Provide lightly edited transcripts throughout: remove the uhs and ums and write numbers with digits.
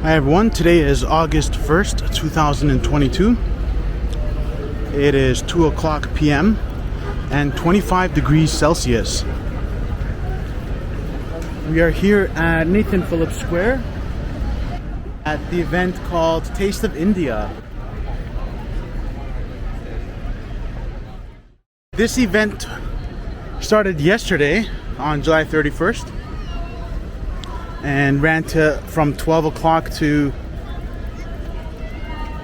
Hi everyone, today is August 1st, 2022. It is 2 o'clock p.m. and 25 degrees Celsius. We are here at Nathan Phillips Square at the event called Taste of India. This event started yesterday on July 31st. And ran from 12 o'clock to,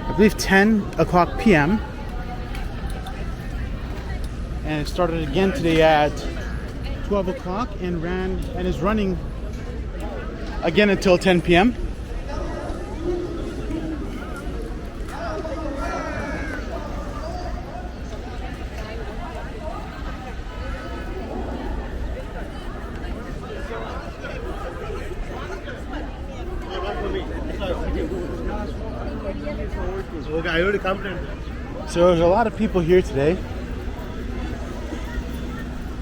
I believe, 10 o'clock p.m. And it started again today at 12 o'clock and is running again until 10 p.m. So there's a lot of people here today.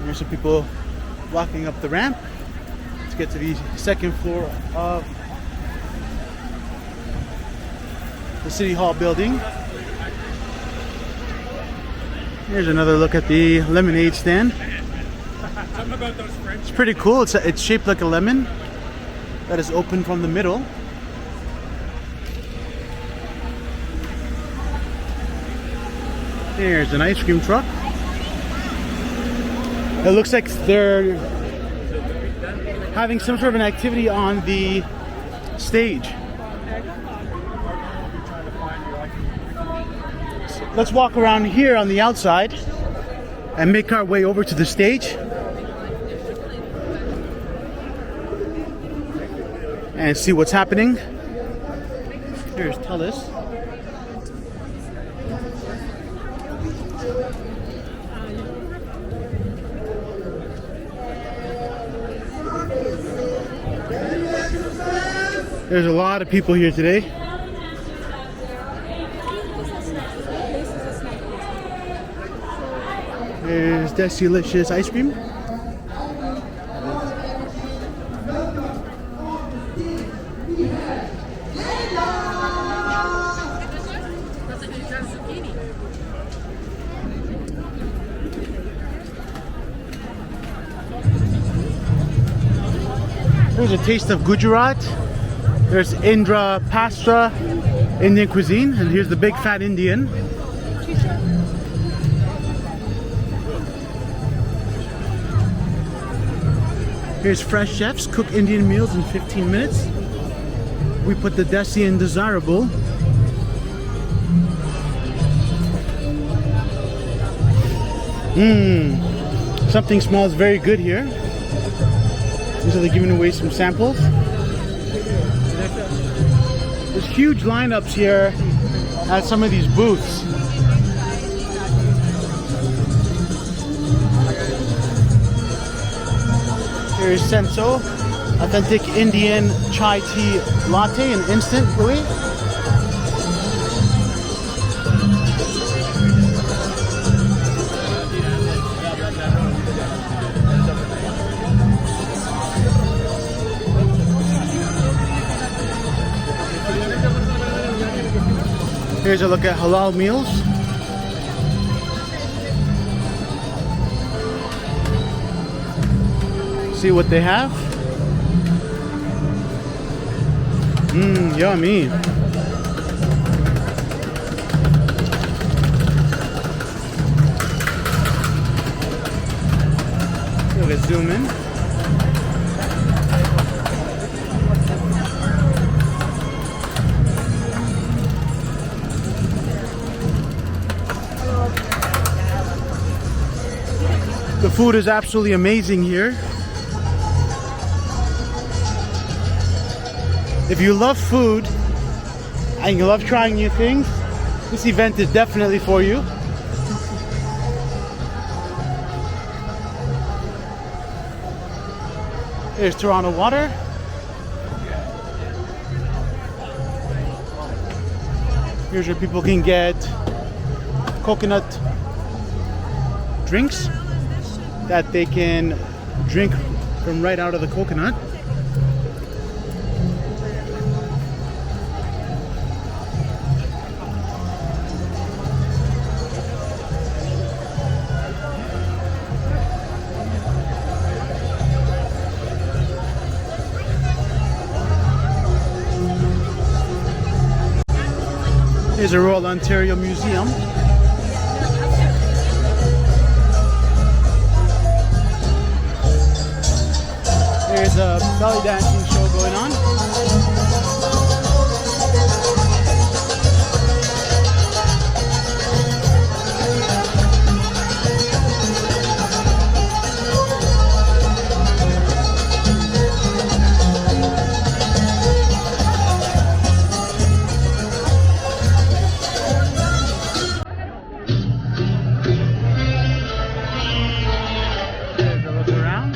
There's some people walking up the ramp to get to the second floor of the City Hall building. Here's another look at the lemonade stand. It's pretty cool. It's shaped like a lemon that is open from the middle. There's an ice cream truck. It looks like they're having some sort of an activity on the stage. So let's walk around here on the outside and make our way over to the stage and see what's happening. Here's Tullis. There's a lot of people here today. There's Delicious ice cream. There's a taste of Gujarat. There's Indra Pasta, Indian cuisine, and here's the big fat Indian. Here's Fresh Chefs, cook Indian meals in 15 minutes. We put the desi in desirable. Something smells very good here. So they're giving away some samples. There's huge lineups here at some of these booths. Here's Senso, authentic Indian chai tea latte and instant, Louis. Here's a look at halal meals. See what they have. Yummy. Let's zoom in. The food is absolutely amazing here. If you love food and you love trying new things, this event is definitely for you. Here's Toronto water. Here's where people can get coconut drinks that they can drink from right out of the coconut. Here's a Royal Ontario Museum. There's a belly dancing show going on. There's a look around.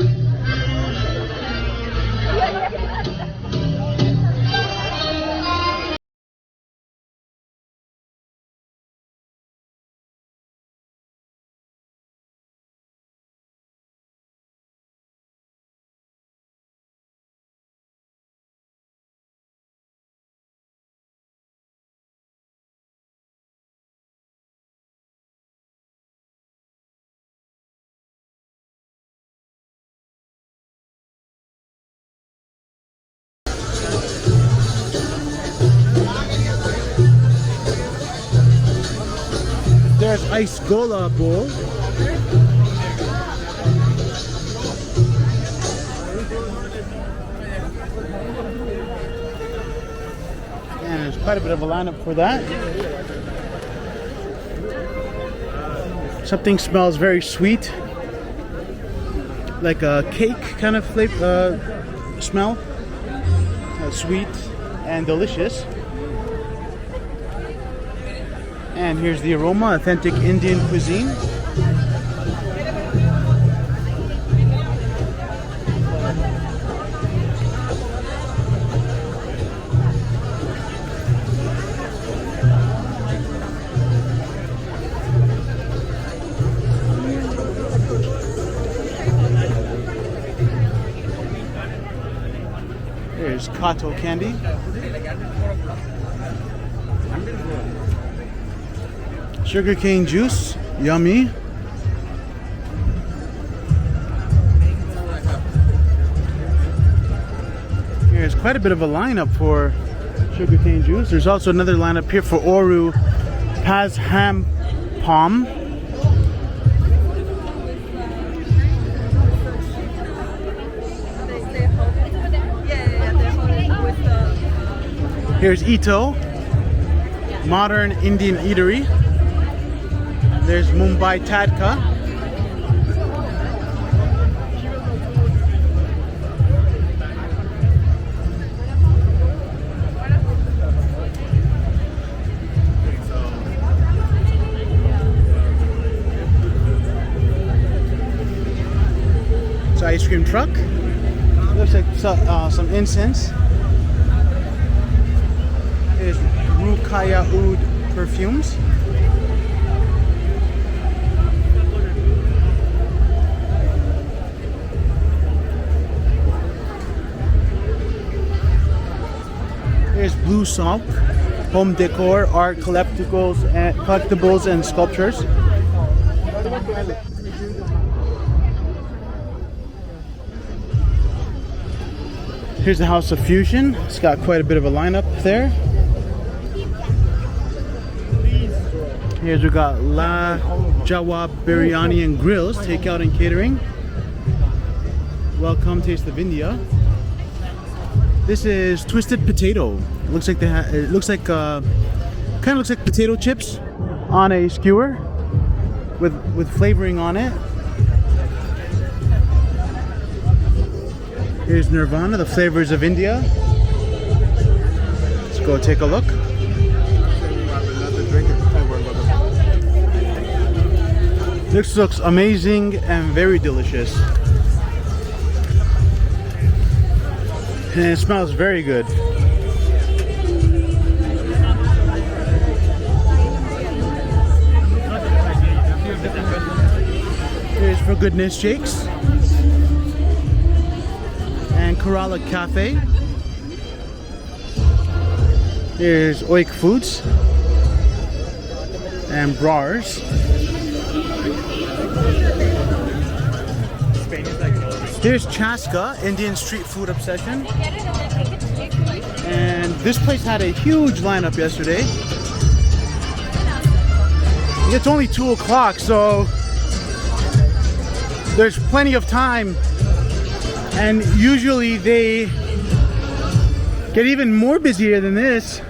There's Ice Gola Bowl. And there's quite a bit of a lineup for that. Something smells very sweet, like a cake kind of flavor, smell. Sweet and delicious. And here's the aroma, authentic Indian cuisine. There's Kato candy. Sugarcane juice, yummy. There's quite a bit of a lineup for sugarcane juice. There's also another lineup here for Oru Paz Ham Palm. Here's Ito, modern Indian eatery. There's Mumbai Tadka. It's an ice cream truck. Looks like some incense. There's Rukaya Oud perfumes. There's Blue Salt, home decor, art, collectibles and sculptures. Here's the House of Fusion. It's got quite a bit of a lineup there. Here's we got La Jawab Biryani and Grills, takeout and catering. Welcome, Taste of India. This is Twisted Potato. It looks like kind of looks like potato chips on a skewer with flavoring on it. Here's Nirvana, the flavors of India. Let's go take a look. This looks amazing and very delicious. And it smells very good. Here's For Goodness Shakes and Kerala Cafe. Here's Oik Foods and Brars. Here's Chaska, Indian street food obsession. And this place had a huge lineup yesterday. It's only 2 o'clock, so there's plenty of time, and usually they get even more busier than this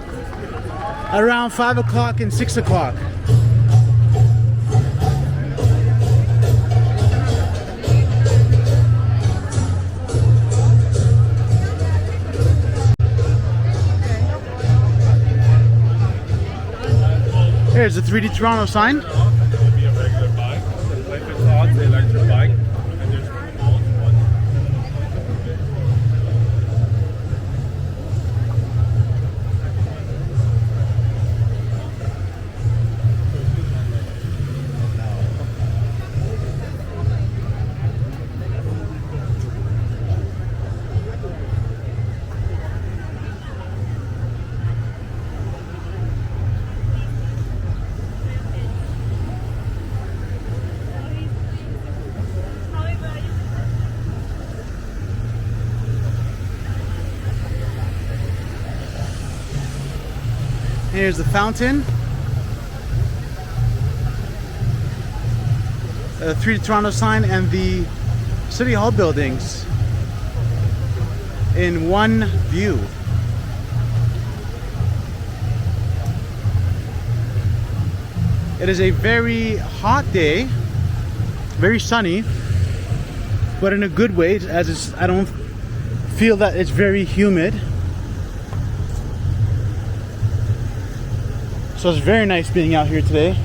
around 5 o'clock and 6 o'clock. Here's the 3D Toronto sign. It'll be a regular bike. If it's hot, the electric bike. And there's Here's the fountain. 3D Toronto sign and the City Hall buildings in one view. It is a very hot day, very sunny, but in a good way, as I don't feel that it's very humid. So it's very nice being out here today.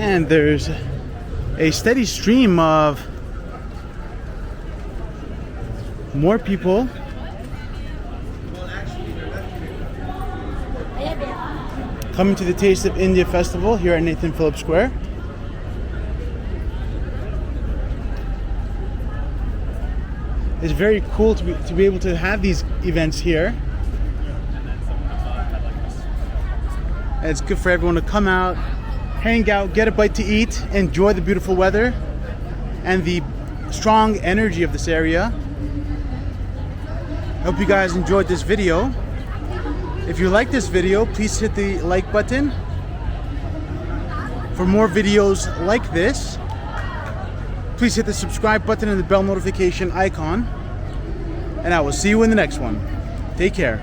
And there's a steady stream of more people coming to the Taste of India Festival here at Nathan Phillips Square. It's very cool to be able to have these events here. And it's good for everyone to come out, hang out, get a bite to eat, enjoy the beautiful weather and the strong energy of this area. I hope you guys enjoyed this video. If you like this video, please hit the like button. For more videos like this, please hit the subscribe button and the bell notification icon. And I will see you in the next one. Take care.